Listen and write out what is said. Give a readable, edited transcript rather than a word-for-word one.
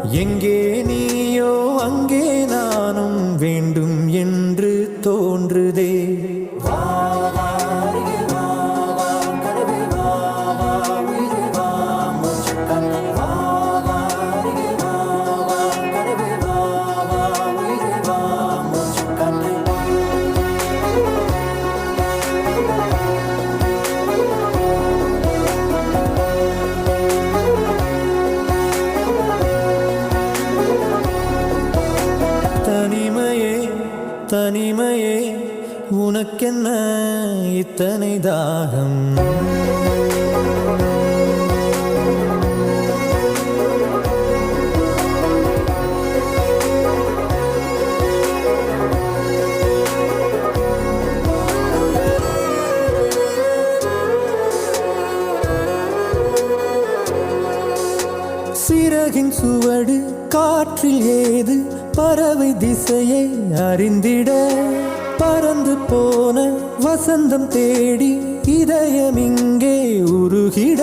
எங்கே நீயோ அங்கே நானும் வேண்டும் என்று தோன்றுதே. தனிமையே தனிமையே உனக்கென்ன இத்தனை தாகம்? சிறகின் சுவடு காற்றில் ஏது பறவை திசையை அறிந்திட பறந்து போன வசந்தம் தேடி இதயம் இங்கே உருகிட